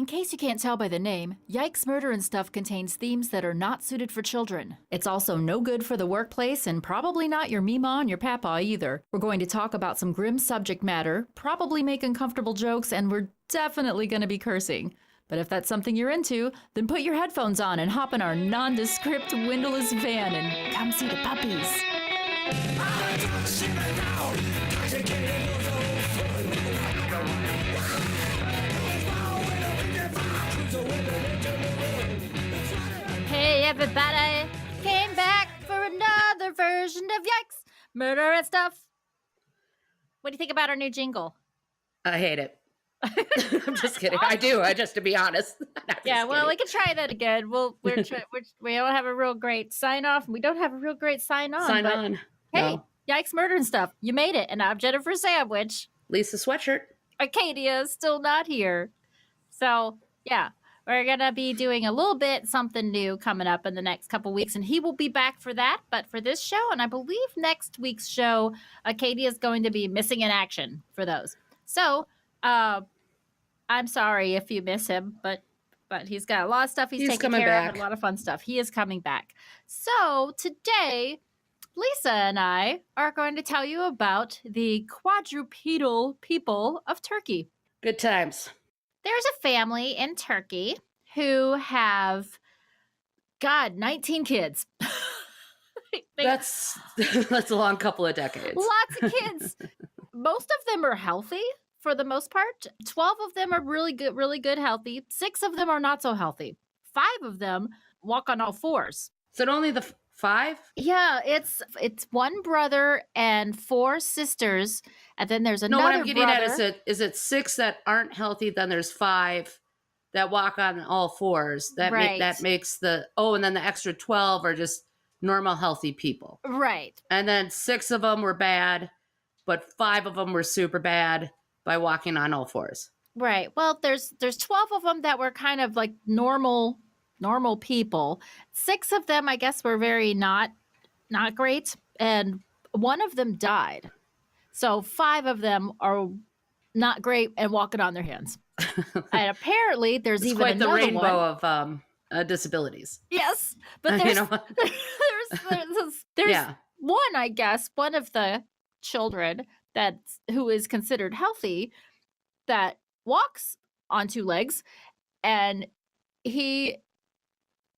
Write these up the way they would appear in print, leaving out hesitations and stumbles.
In case you can't tell by the name, Yikes Murder and Stuff contains themes that are not suited for children. It's also no good for the workplace and probably not your Mima and your Papa either. We're going to talk about some grim subject matter, probably make uncomfortable jokes, and we're definitely going to be cursing. But if that's something you're into, then put your headphones on and hop in our nondescript windowless van and come see the puppies. Hey everybody, came back for another version of Yikes, Murder and Stuff. What do you think about our new jingle? I hate it. I'm just kidding. I do. To be honest. Yeah, well, we can try that again. We don't have a real great sign off. We don't have a real great sign on. Sign on. Hey, no. Yikes, Murder and Stuff. You made it. And I'm Jennifer Sandwich. Lisa Sweatshirt. Arcadia is still not here. So, yeah, we're going to be doing a little bit something new coming up in the next couple weeks. And he will be back for that. But for this show, and I believe next week's show, Arcadia is going to be missing in action for those. So, I'm sorry if you miss him, but he's got a lot of stuff he's taking care of, and a lot of fun stuff. He is coming back. So today, Lisa and I are going to tell you about the quadrupedal people of Turkey. Good times. There's a family in Turkey who have, 19 kids. That's a long couple of decades. Lots of kids. Most of them are healthy. For the most part, 12 of them are really good, healthy. 6 of them are not so healthy. 5 of them walk on all fours. Is it only the 5? Yeah, it's one brother and 4 sisters, and then there's another. No, what I'm getting brother. at is it 6 that aren't healthy? Then there's 5 that walk on all fours. That makes the and then the extra 12 are just normal healthy people. Right. And then 6 of them were bad, but 5 of them were super bad by walking on all fours. Right. Well, there's 12 of them that were kind of like normal people. 6 of them, I guess, were very not great, and 1 of them died. So 5 of them are not great and walking on their hands. And apparently, there's it's even quite another the rainbow one. of disabilities. Yes, but there's one, I guess, one of the children who is considered healthy that walks on 2 legs, and he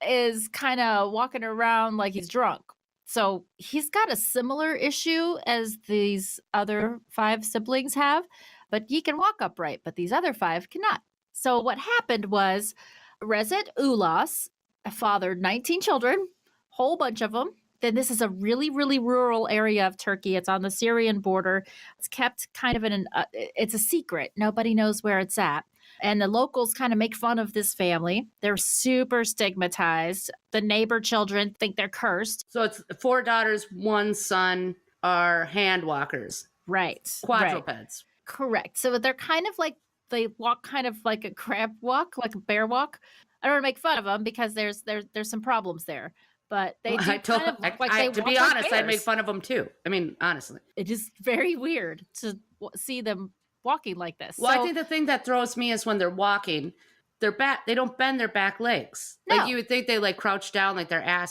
is kind of walking around like he's drunk. So he's got a similar issue as these other 5 siblings have, but he can walk upright, but these other 5 cannot. So what happened was Rezet Ulas fathered 19 children, whole bunch of them. Then this is a really, really rural area of Turkey. It's on the Syrian border. It's kept kind of it's a secret. Nobody knows where it's at. And the locals kind of make fun of this family. They're super stigmatized. The neighbor children think they're cursed. So it's 4 daughters, 1 son are hand walkers. Right. Quadrupeds. Right. Correct. So they're kind of like, they walk kind of like a crab walk, like a bear walk. I don't want to make fun of them because there's some problems there. But they do to be honest, I'd make fun of them too. I mean, honestly. It is very weird to see them walking like this. Well, I think the thing that throws me is when they're walking, they don't bend their back legs. No. Like you would think they like crouch down, like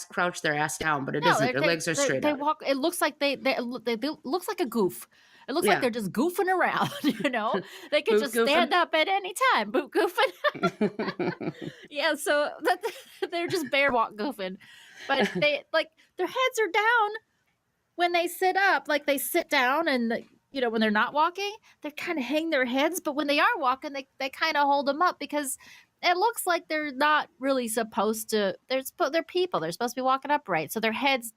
crouch their ass down, but it isn't. Their legs are straight they up. Walk. It looks like they looks like a goof. It looks like they're just goofing around, They could just stand up at any time, boot goofing. Yeah, so they're just bear walk goofing. But they their heads are down when they sit up. Like they sit down and when they're not walking, they kind of hang their heads. But when they are walking, they kind of hold them up because it looks like they're not really supposed to. They're people. They're supposed to be walking upright. So their heads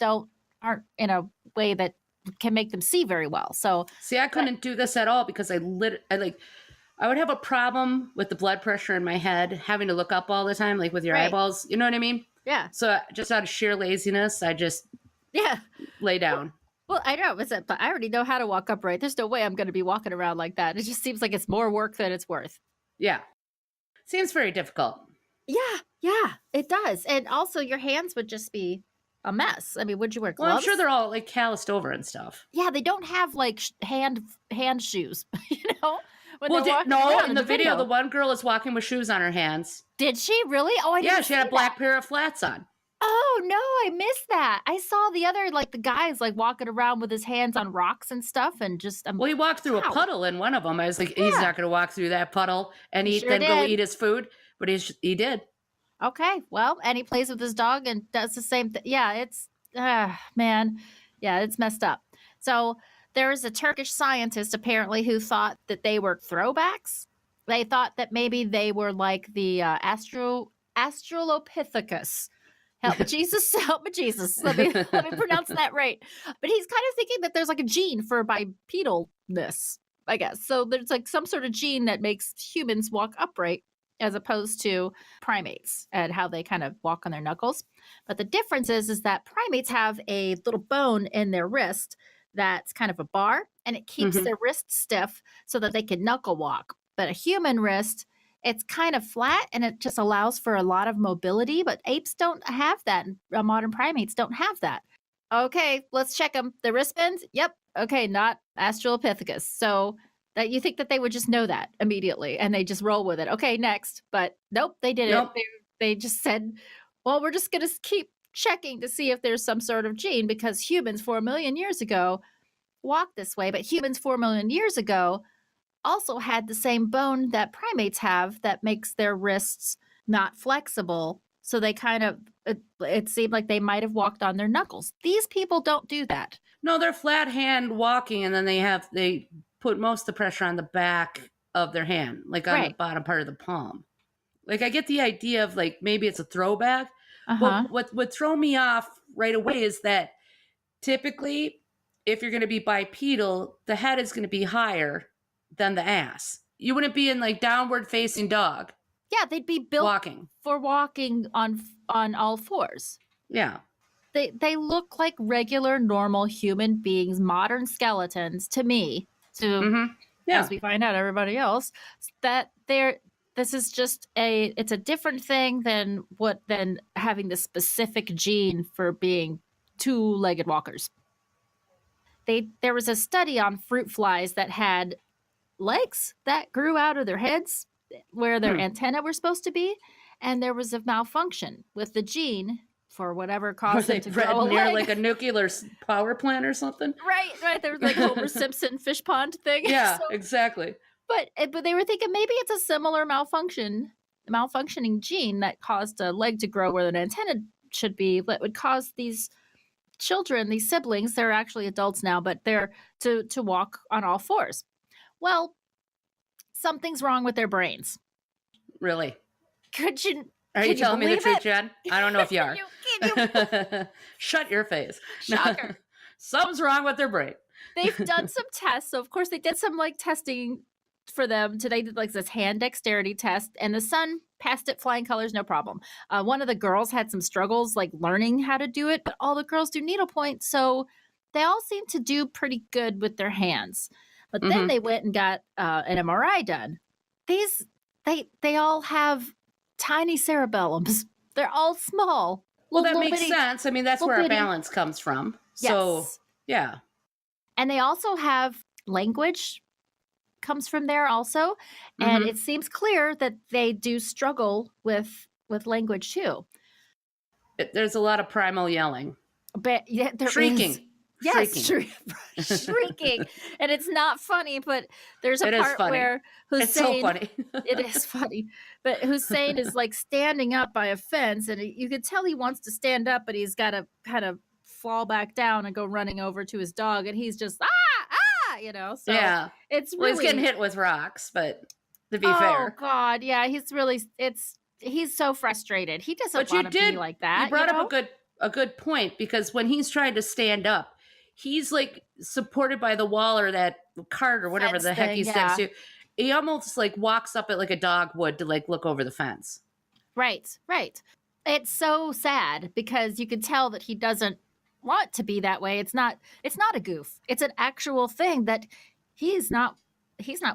aren't in a way that can make them see very well. So see, I couldn't do this at all because I would have a problem with the blood pressure in my head, having to look up all the time, like with your eyeballs. You know what I mean? Yeah. So just out of sheer laziness, I just lay down. Well, I know, but I already know how to walk upright. There's no way I'm going to be walking around like that. It just seems like it's more work than it's worth. Yeah. Seems very difficult. Yeah, it does. And also your hands would just be a mess. I mean, would you wear gloves? Well, I'm sure they're all like calloused over and stuff. Yeah, they don't have like hand shoes, when Well, they're walking no, around in the video, the one girl is walking with shoes on her hands. Did she really? Oh, I didn't Yeah, she had see a black that. pair of flats on. Oh, no, I missed that. I saw the other, like, the guys, like, walking around with his hands on rocks and stuff and just, Well, he walked through a wow. puddle in one of them. I was like, he's Yeah. not going to walk through that puddle and He eat, sure then go did. eat his food. But he did. Okay, well, and he plays with his dog and does the same thing. Yeah, it's man. Yeah, it's messed up. So, there's a Turkish scientist apparently who thought that they were throwbacks. They thought that maybe they were like the Australopithecus. Help me, Jesus! Help me, Jesus! Let me pronounce that right. But he's kind of thinking that there's like a gene for bipedalness, I guess. So there's like some sort of gene that makes humans walk upright as opposed to primates and how they kind of walk on their knuckles. But the difference is that primates have a little bone in their wrist that's kind of a bar, and it keeps Mhm. their wrist stiff so that they can knuckle walk. But a human wrist, it's kind of flat and it just allows for a lot of mobility, but apes don't have that. And modern primates don't have that. Okay, let's check them. The wristbands? Yep. Okay, not Australopithecus. So that you think that they would just know that immediately and they just roll with it. Okay, next. But nope, they didn't. Nope. They just said, well, we're just going to keep checking to see if there's some sort of gene because humans 4 million years ago walked this way, but humans 4 million years ago also had the same bone that primates have that makes their wrists not flexible. So they kind of, it seemed like they might have walked on their knuckles. These people don't do that. No, they're flat hand walking, and then they put most of the pressure on the back of their hand, like on the Right. bottom part of the palm. Like I get the idea of like maybe it's a throwback. Uh-huh. But what would throw me off right away is that typically, if you're going to be bipedal, the head is going to be higher than the ass. You wouldn't be in like downward facing dog Yeah, they'd be built walking. for walking on all fours. Yeah. They look like regular, normal human beings, modern skeletons to me. To Yeah. as we find out, everybody else that this is just it's a different thing than having the specific gene for being two-legged walkers. There was a study on fruit flies that had legs that grew out of their heads where their antennae were supposed to be, and there was a malfunction with the gene for whatever caused them to grow a near leg. like a nuclear power plant or something. Right. There was like Homer Simpson fish pond thing. Yeah, So, exactly. but they were thinking maybe it's a similar malfunctioning gene that caused a leg to grow where an antenna should be, that would cause these children, these siblings, they're actually adults now, but they're to walk on all fours. Well, something's wrong with their brains. Really? Are you telling me the truth, it? Jen? I don't know if you are. Can you Shut your face. Shocker. Something's wrong with their brain. They've done some tests. So, of course, they did some like testing for them. Today, did like this hand dexterity test, and the son passed it flying colors, no problem. One of the girls had some struggles like learning how to do it, but all the girls do needlepoint. So they all seem to do pretty good with their hands. But then they went and got an MRI done. They all have tiny cerebellums. They're all small. Well, that makes sense. I mean, that's where our balance comes from. Yes. So, yeah. And they also have language comes from there also. And it seems clear that they do struggle with language too. There's a lot of primal yelling. But yeah, there shrieking. Is. Yes, shrieking. And it's not funny, but there's a part where Hussein... It's so funny. It is funny. But Hussein is like standing up by a fence, and you can tell he wants to stand up, but he's got to kind of fall back down and go running over to his dog, and he's just, So yeah. It's really... he's getting hit with rocks, but to be fair. Oh, God, yeah, he's so frustrated. He doesn't want to be like that. You brought up a good point, because when he's trying to stand up, he's like supported by the wall or that cart or whatever the heck he stands to. He almost like walks up it like a dog would to like look over the fence. Right. It's so sad because you can tell that he doesn't want to be that way. It's not a goof. It's an actual thing that he's not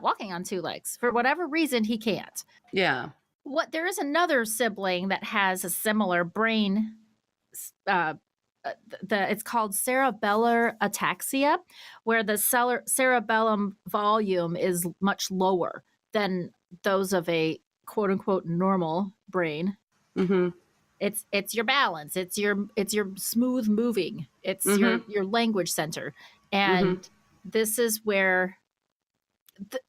walking on two legs. For whatever reason, he can't. Yeah. There is another sibling that has a similar brain it's called cerebellar ataxia, where the cerebellum volume is much lower than those of a quote unquote normal brain. Mm-hmm. It's your balance, it's your smooth moving, it's your language center, and this is where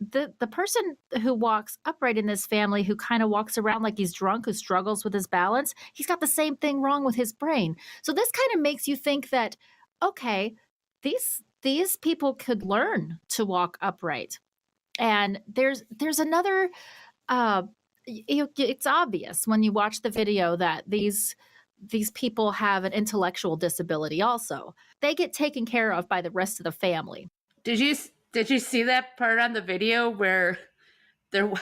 the person who walks upright in this family, who kind of walks around like he's drunk, who struggles with his balance, he's got the same thing wrong with his brain. So this kind of makes you think that, okay, these people could learn to walk upright. And there's another it's obvious when you watch the video that these people have an intellectual disability also. They get taken care of by the rest of the family. Did you see that part on the video where there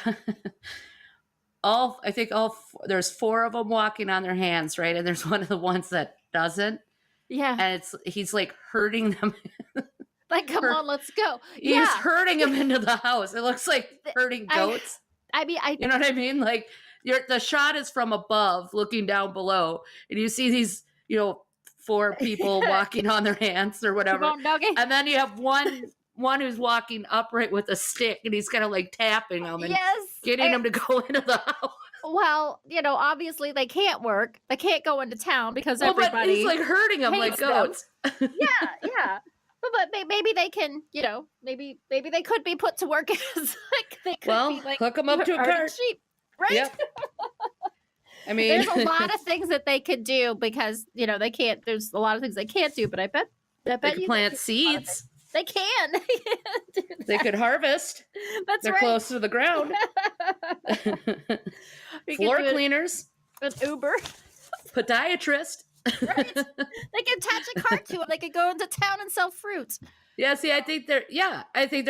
there's 4 of them walking on their hands, right? And there's one of the ones that doesn't. Yeah. And he's like hurting them. Like, come on, let's go. He's hurting them into the house. It looks like herding goats. You know what I mean? Like the shot is from above looking down below, and you see these, 4 people walking on their hands or whatever. Come on, doggy. And then you have one who's walking upright with a stick, and he's kind of like tapping them and getting them to go into the house. Well, obviously they can't work. They can't go into town because everybody. But he's like hurting them like goats. Yeah. But maybe they can, maybe they could be put to work as they could be like hook them up to a cart. Sheep, right? Yep. I mean, there's a lot of things that they could do because they can't. There's a lot of things they can't do, but I bet they could plant seeds. They can. They could harvest. That's They're right. close to the ground. Floor cleaners. An Uber. Podiatrist. Right. They can attach a cart to it. They could go into town and sell fruit. Yeah, see, I think they're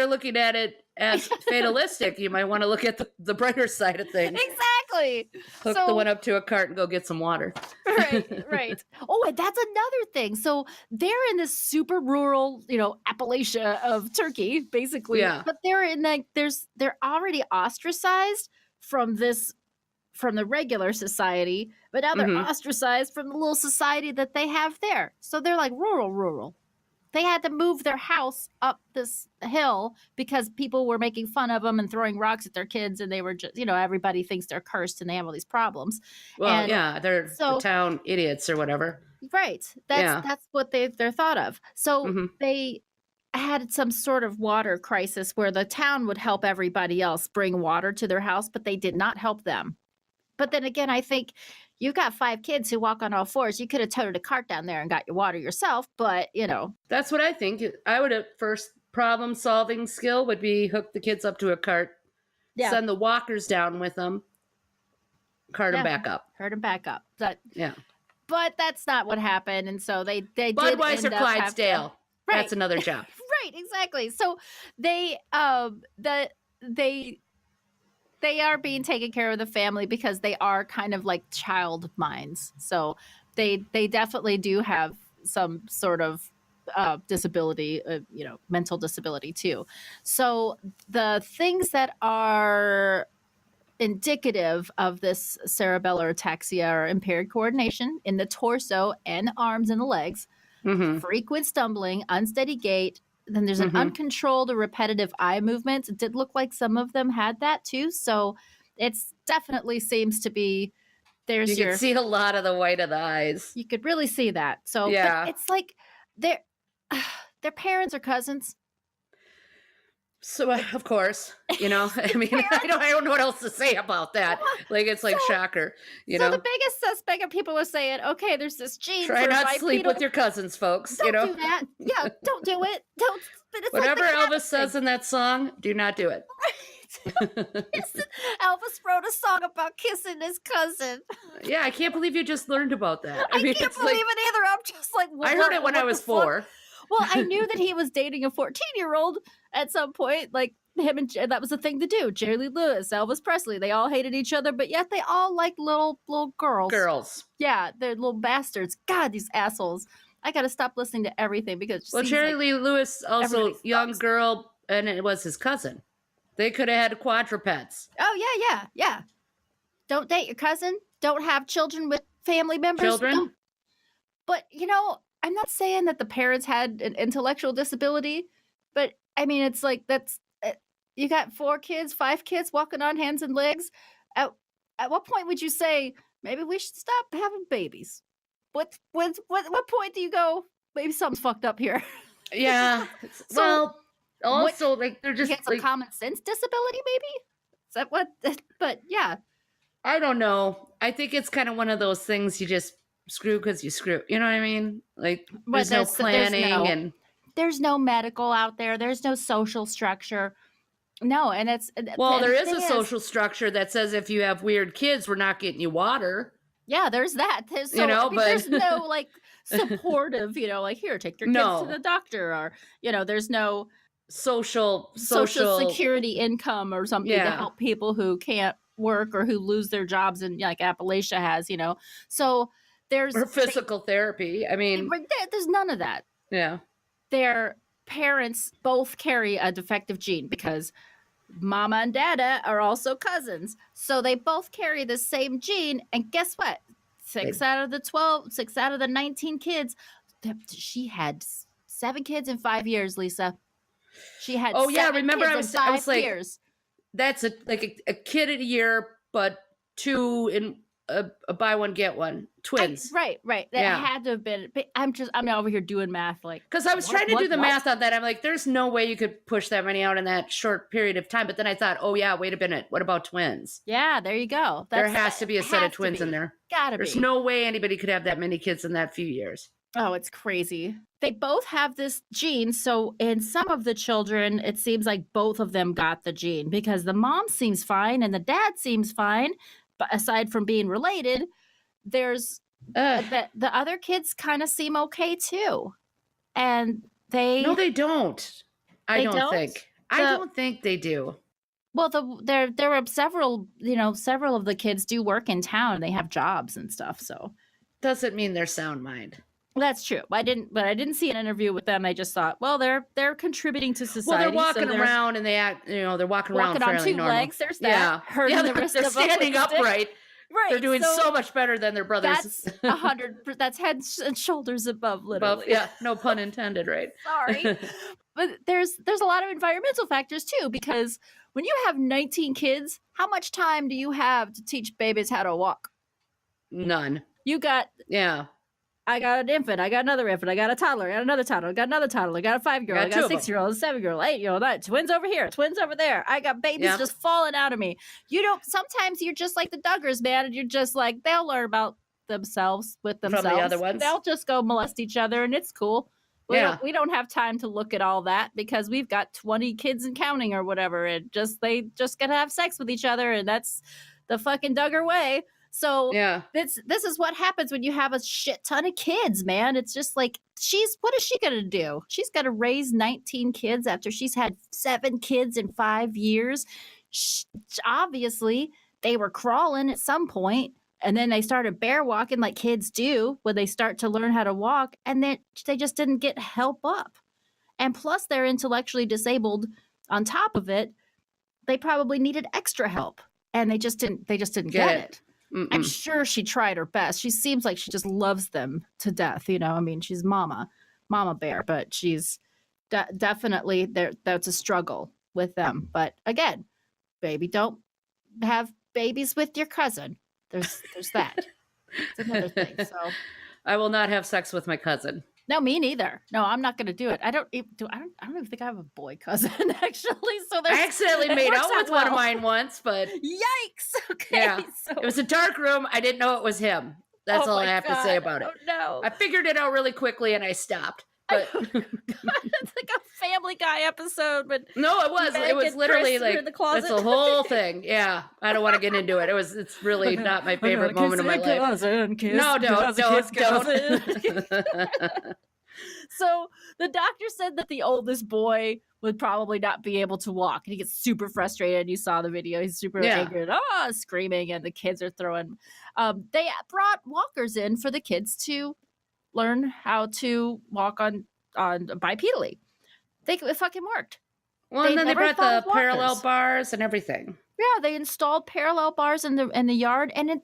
looking at it as fatalistic. You might want to look at the brighter side of things. Exactly. Hook the one up to a cart and go get some water. Right. Oh, and that's another thing. So they're in this super rural, Appalachia of Turkey, basically. Yeah. But they're in they're already ostracized from the regular society, but now they're ostracized from the little society that they have there. So they're like rural. They had to move their house up this hill because people were making fun of them and throwing rocks at their kids, and they were just, everybody thinks they're cursed and they have all these problems. Well, they're the town idiots or whatever. Right. That's what they're thought of. So they had some sort of water crisis where the town would help everybody else bring water to their house, but they did not help them. But then again, I think you've got 5 kids who walk on all fours. You could have toted a cart down there and got your water yourself, but, That's what I think. I would have first problem-solving skill would be hook the kids up to a cart, send the walkers down with them, cart them back up. Herd them back up. But that's not what happened, and so they did Budweiser, Clydesdale. That's another job. Right, exactly. So they they are being taken care of the family because they are kind of like child minds. So they definitely do have some sort of disability, mental disability too. So the things that are indicative of this cerebellar ataxia are impaired coordination in the torso and arms and the legs, frequent stumbling, unsteady gait. Then there's an uncontrolled or repetitive eye movements. It did look like some of them had that too. So it's definitely seems to be you can see a lot of the white of the eyes. You could really see that. So it's like their parents or cousins. So of course, I mean, I don't know what else to say about that. Like it's like shocker, So the biggest suspect of people are saying, okay, there's this gene. Try not to sleep with your cousins, folks. Don't do that. Yeah, don't do it. Don't. But it's whatever like Elvis says in that song, do not do it. Elvis wrote a song about kissing his cousin. Yeah, I can't believe you just learned about that. I can't believe it either. I'm just like, I heard it when I was 4. Well, I knew that he was dating a 14-year-old at some point, like him and that was the thing to do. Jerry Lee Lewis, Elvis Presley, they all hated each other, but yet they all liked little girls. Girls. Yeah, they're little bastards. God, these assholes. I got to stop listening to everything because Jerry Lee Lewis also young girl, and it was his cousin. They could have had quadrupeds. Oh yeah. Don't date your cousin. Don't have children with family members. Children. But I'm not saying that the parents had an intellectual disability, but I mean, it's like that's you got 4 kids, 5 kids walking on hands and legs. At at what point would you say maybe we should stop having babies? What point do you go? Maybe something's fucked up here. Yeah. So Well, what also, like, they're he just has some like, common sense disability, maybe? Is that what? But yeah, I don't know. I think it's kind of one of those things you just screw because you screw. You know what I mean? Like, but there's no there's planning, and there's no medical out there. There's no social structure. No, and it's well, and there the is thing a is, social structure that says if you have weird kids, we're not getting you water. yeah, there's that. There's You so I know, mean, but there's no like supportive, like here, take your kids to no the doctor, or there's no social social. security income or something to Yeah, help people who can't work or who lose their jobs, and like Appalachia has. So there's or physical therapy. I mean, there's none of that. yeah. Their parents both carry a defective gene because mama and dada are also cousins. So they both carry the same gene. And guess what? They, 6 out of the 19 kids, she had 7 kids in 5 years, Lisa. She had oh yeah, 7 remember kids I in was I was 5 like, years. that's a kid a year, but 2 in a buy one get one twins. Right. That Yeah. had to have been. I'm over here doing math like. Because I was trying to do the math on that. I'm like, there's no way you could push that many out in that short period of time. But then I thought, oh yeah, wait a minute. What about twins? Yeah, there you go. There has to be a set of twins in there. Gotta There's be. no way anybody could have that many kids in that few years. Oh, it's crazy. They both have this gene. So, in some of the children, it seems like both of them got the gene because the mom seems fine and the dad seems fine. But aside from being related, there's the other kids kind of seem okay too. And no, they don't. I don't think. I don't think they do. Well, there were several of the kids do work in town and they have jobs and stuff. So doesn't mean they're sound mind. That's true. I didn't see an interview with them. I just thought, well, they're contributing to society. Well, they're walking around and they act, they're walking around on fairly 2 normal. legs. There's that. Yeah, they're standing upright. Right. They're doing so much better than their brothers. That's 100. That's head and shoulders above, literally. Yeah, no pun intended, right? Sorry, but there's a lot of environmental factors too, because when you have 19 kids, how much time do you have to teach babies how to walk? None. You got I got an infant. I got another infant. I got a toddler. I got another toddler. I got another toddler. I got a 5-year-old. I got a 6-year-old, a 7-year-old, 8-year-old. Twins over here. Twins over there. I got babies just falling out of me. Sometimes you're just like the Duggars, man. And you're just like, they'll learn about themselves with themselves. From the other ones. They'll just go molest each other and it's cool. We don't have time to look at all that because we've got 20 kids and counting or whatever. And they just gotta have sex with each other. And that's the fucking Duggar way. So this is what happens when you have a shit ton of kids, man. It's just like what is she gonna do? She's got to raise 19 kids after she's had 7 kids in 5 years. Obviously, they were crawling at some point, and then they started bear walking like kids do when they start to learn how to walk, and then they just didn't get help up. And plus, they're intellectually disabled. On top of it, they probably needed extra help, and they just didn't get it. Mm-mm. I'm sure she tried her best. She seems like she just loves them to death. I mean, she's mama bear, but she's definitely there. That's a struggle with them. But again, baby, don't have babies with your cousin. There's that. It's another thing. So I will not have sex with my cousin. No, me neither. No, I'm not going to do it. I don't even think I have a boy cousin actually. So I accidentally made out with one of mine once, but yikes. Okay. Yeah. It was a dark room. I didn't know it was him. That's all I have to say about it. Oh no. I figured it out really quickly and I stopped. But it's like a Family Guy episode, but no, it was. It was literally like it's a whole thing. Yeah, I don't want to get into it. It's really not my favorite moment of my life. No, don't. So the doctor said that the oldest boy would probably not be able to walk, and he gets super frustrated. You saw the video; he's super angry and screaming, and the kids are throwing. They brought walkers in for the kids to learn how to walk on bipedally. It fucking worked. Well, and then they brought the parallel bars and everything. Yeah, they installed parallel bars in the yard, and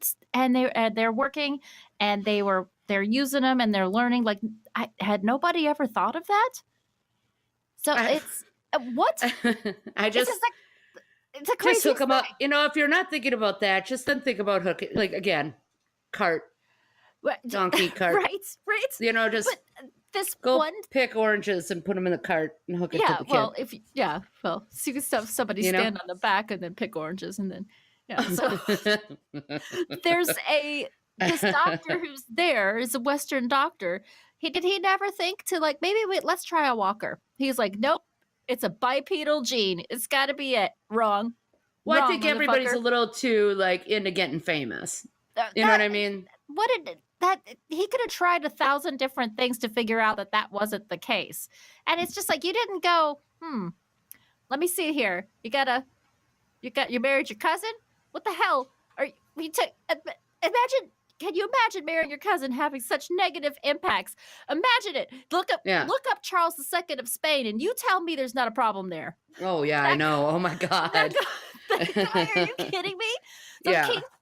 they're working, and they're using them, and they're learning. Like had nobody ever thought of that? So it's what? It's a crazy just hook them thing. up. If you're not thinking about that, just then think about hooking. Like again, cart, donkey cart. Right. Just but this go one pick oranges and put them in the cart and hook it to the kid. So you can have somebody stand on the back and then pick oranges and then so there's this doctor who's there is a Western doctor. Did he never think to like maybe let's try a walker? He's like, nope, it's a bipedal gene. It's got to be it. Wrong. Well, Wrong, I think everybody's a little too like into getting famous. You know what I mean? What did that? He could have tried 1,000 different things to figure out that wasn't the case. And it's just like you didn't go. Let me see here. You married your cousin. What the hell? Imagine. Can you imagine marrying your cousin having such negative impacts? Imagine it. Look up Charles II of Spain, and you tell me there's not a problem there. Oh yeah, I know. Oh my God. That guy, are you kidding me?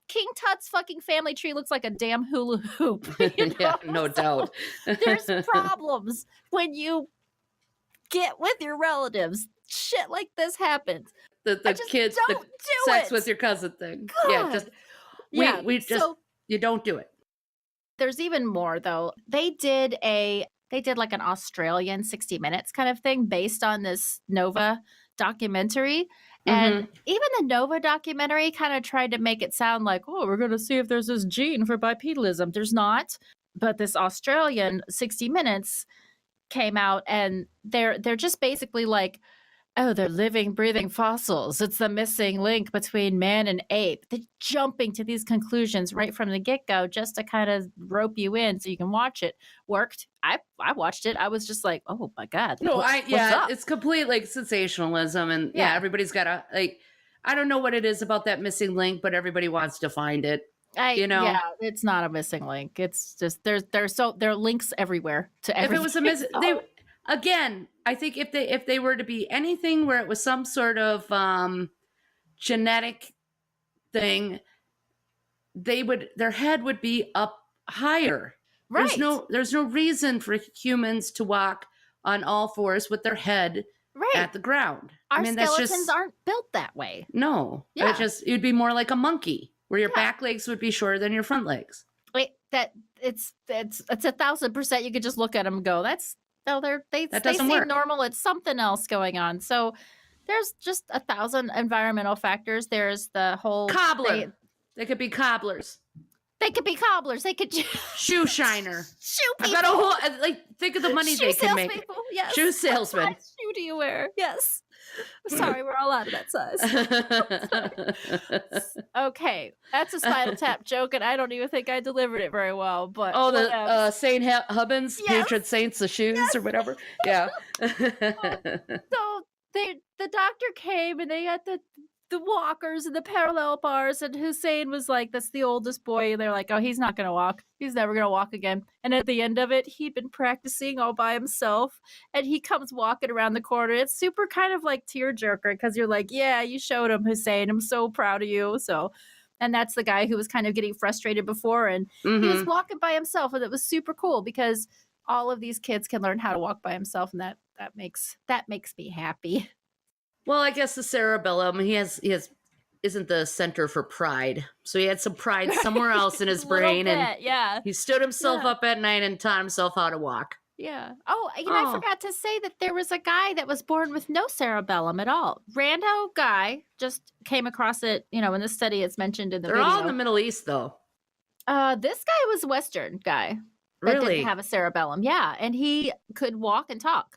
King Tut's fucking family tree looks like a damn hula hoop. Yeah, no doubt. There's problems when you get with your relatives. Shit like this happens. The kids, don't do sex it. with your cousin thing. God. You don't do it. There's even more though. They did like an Australian 60 Minutes kind of thing based on this Nova documentary. And even the Nova documentary kind of tried to make it sound like, oh, we're going to see if there's this gene for bipedalism. There's not. But this Australian 60 Minutes came out and they're just basically like, oh, they're living, breathing fossils. It's the missing link between man and ape. They're jumping to these conclusions right from the get-go just to kind of rope you in so you can watch it. Worked. I watched it. I was just like, oh my God. No, it's complete like sensationalism. And everybody's got to like, I don't know what it is about that missing link, but everybody wants to find it. Yeah, it's not a missing link. It's just there are links everywhere to everything. If it was a missing, again, I think if they were to be anything where it was some sort of genetic thing, their head would be up higher. Right. There's no reason for humans to walk on all fours with their head at the ground. Our skeletons aren't built that way. No. Yeah. You'd be more like a monkey, where your back legs would be shorter than your front legs. Wait, it's 1,000%. You could just look at them and go, they seem work. normal. It's something else going on. So there's just 1,000 environmental factors. There's the whole cobbler. They could be cobblers. They could be cobblers. They could shoe shiner. Shoe people. I've got a whole think of the money they can make. People. Yes. Shoe salesman. What size shoe do you wear? Yes. Sorry, we're all out of that size. Okay, that's a Spinal Tap joke, and I don't even think I delivered it very well. But the Saint Hubbins, patron saints of shoes or whatever. Yeah. So the doctor came and they had the walkers and the parallel bars, and Hussein was like, that's the oldest boy, and they're like, oh, he's not gonna walk, he's never gonna walk again. And at the end of it, he'd been practicing all by himself, and he comes walking around the corner. It's super kind of like tearjerker, because you're like, yeah, you showed him, Hussein, I'm so proud of you. And that's the guy who was kind of getting frustrated before, and he was walking by himself, and it was super cool because all of these kids can learn how to walk by himself, and that makes me happy. Well, I guess the cerebellum, he has isn't the center for pride. So he had some pride somewhere else in his brain. And he stood himself up at night and taught himself how to walk. Yeah. Oh, I forgot to say that there was a guy that was born with no cerebellum at all. Rando guy, just came across it, in the study it's mentioned in the video. They're all in the Middle East, though. This guy was a Western guy. That didn't have a cerebellum. Yeah. And he could walk and talk.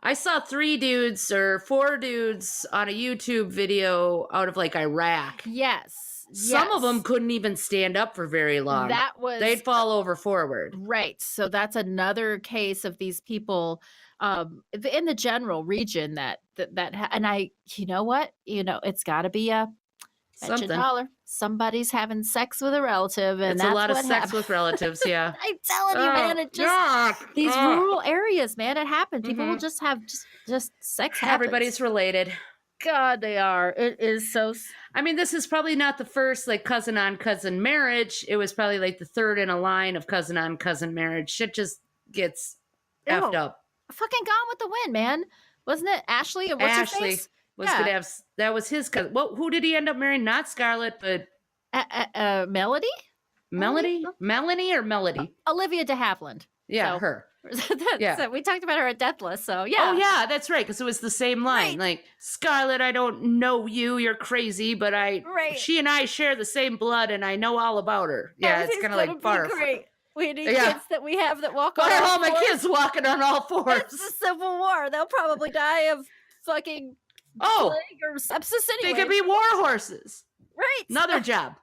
I saw 3 dudes or 4 dudes on a YouTube video out of like Iraq. Yes. Some of them couldn't even stand up for very long. They'd fall over forward. Right. So that's another case of these people in the general region that and I, you know what? It's got to be a $1. Somebody's having sex with a relative, and it's that's a lot of sex happened. with relatives. Yeah, I'm telling you, man. It just these rural areas, man. It happens. People will just have just sex. Happens. Everybody's related. God, they are. It is so. I mean, this is probably not the first like cousin on cousin marriage. It was probably like the third in a line of cousin on cousin marriage. Shit just gets effed up. Fucking Gone with the Wind, man. Wasn't it Ashley and what's her face? Was gonna have, that was his cousin. Well, who did he end up marrying? Not Scarlett, but Melody? Melanie or Melody? Olivia de Havilland. Yeah, her. So we talked about her at Deathless, so yeah. Oh yeah, that's right, because it was the same line. Right. Like, Scarlett, I don't know you, you're crazy, but she and I share the same blood, and I know all about her. Yeah, it's kind of like barf. Great. We need kids that we have that walk on all fours. Why are all my kids walking on all fours? It's the Civil War. They'll probably die of fucking plague or sepsis anyway. They could be war horses. Right. Another job.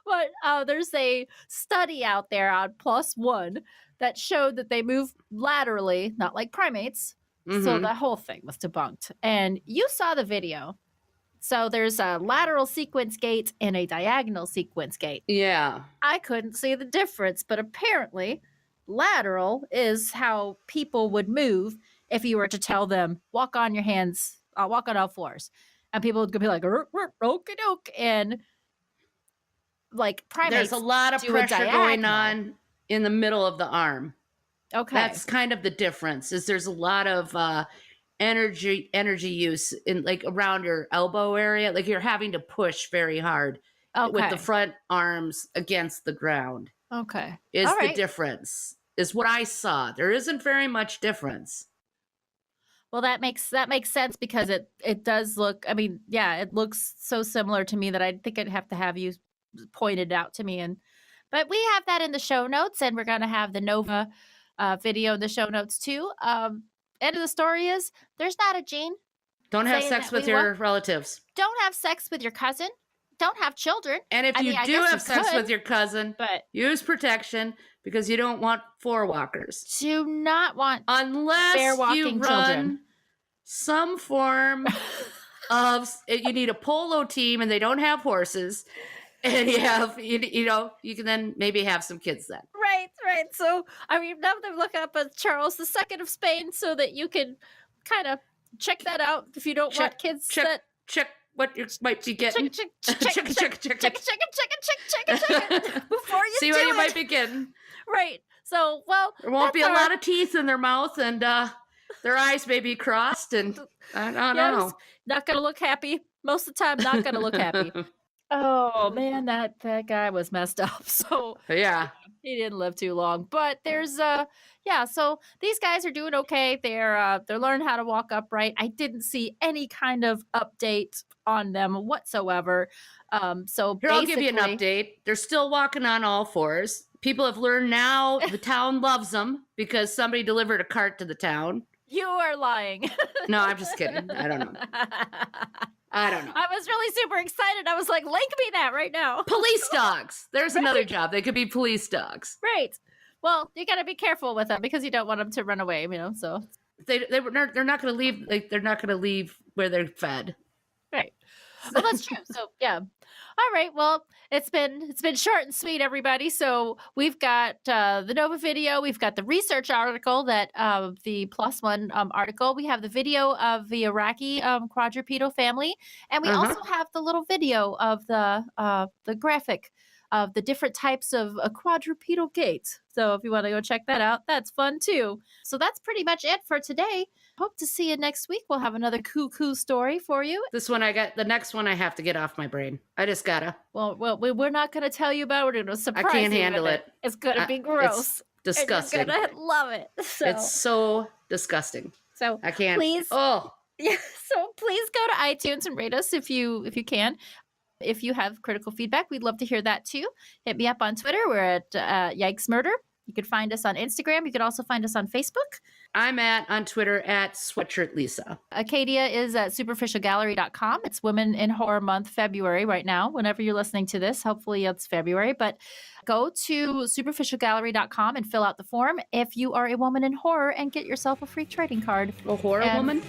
But there's a study out there on PLOS ONE that showed that they move laterally, not like primates. Mm-hmm. So the whole thing was debunked. And you saw the video. So there's a lateral sequence gait and a diagonal sequence gait. Yeah. I couldn't see the difference, but apparently lateral is how people would move if you were to tell them, walk on your hands, walk on all fours. And people would be like, okie doke. And like primates, there's a lot of pressure going on in the middle of the arm. Okay. That's kind of the difference, is there's a lot of energy use in like around your elbow area. Like you're having to push very hard with the front arms against the ground. Okay. Is the difference, is what I saw. There isn't very much difference. Well, that makes sense because it does look, I mean, yeah, it looks so similar to me that I think I'd have to have you pointed out to me. But we have that in the show notes, and we're going to have the Nova video in the show notes too. End of the story is there's not a gene. Don't have sex with your relatives. Don't have sex with your cousin. Don't have children. And if you do have sex with your cousin, but use protection because you don't want four walkers. Do not want unless fair walking you run children. Some form of, you need a polo team and they don't have horses. And you have, you can then maybe have some kids then. Right. So, I mean, now they're looking up at Charles II of Spain so that you can kind of check that out if you don't want kids. Check what you might be getting. Check it before you see what you might be getting. Right. So, well, there won't be a lot of teeth in their mouth, and their eyes may be crossed, and I don't know. Not going to look happy. Most of the time, not going to look happy. Oh man, that guy was messed up. So yeah, he didn't live too long. But there's so these guys are doing okay. They're learning how to walk upright. I didn't see any kind of update on them whatsoever. So here, I'll give you an update. They're still walking on all fours. People have learned now. The town loves them because somebody delivered a cart to the town. You are lying. No, I'm just kidding. I don't know. I was really super excited. I was like, link me that right now. Police dogs. There's another job. They could be police dogs. Right. Well, you got to be careful with them because you don't want them to run away, so. They're not going to leave. Like, they're not going to leave where they're fed. Right. Well, that's true. So, yeah. All right. Well, it's been short and sweet, everybody. So we've got the Nova video. We've got the research article that the PLOS ONE article. We have the video of the Iraqi quadrupedal family, and we also have the little video of the graphic of the different types of a quadrupedal gait. So if you want to go check that out, that's fun too. So that's pretty much it for today. Hope to see you next week. We'll have another cool story for you. The next one I have to get off my brain. I just gotta. Well, we're not going to tell you about it. We're going to surprise you. I can't handle it. It's going to be gross. It's disgusting. And you're going to love it. So. It's so disgusting. So I can't. Please. Oh. Yeah. So please go to iTunes and rate us if you can. If you have critical feedback, we'd love to hear that too. Hit me up on Twitter. We're at Yikes Murder. You can find us on Instagram. You can also find us on Facebook. I'm on Twitter at Sweatshirt Lisa. Acadia is at superficialgallery.com. It's Women in Horror Month, February right now. Whenever you're listening to this, hopefully it's February. But go to superficialgallery.com and fill out the form if you are a woman in horror and get yourself a free trading card. A horror woman?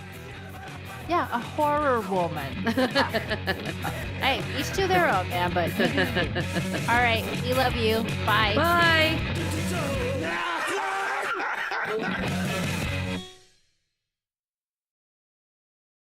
Yeah, a horror woman. Hey, each to their own, man. But all right, we love you. Bye. Bye.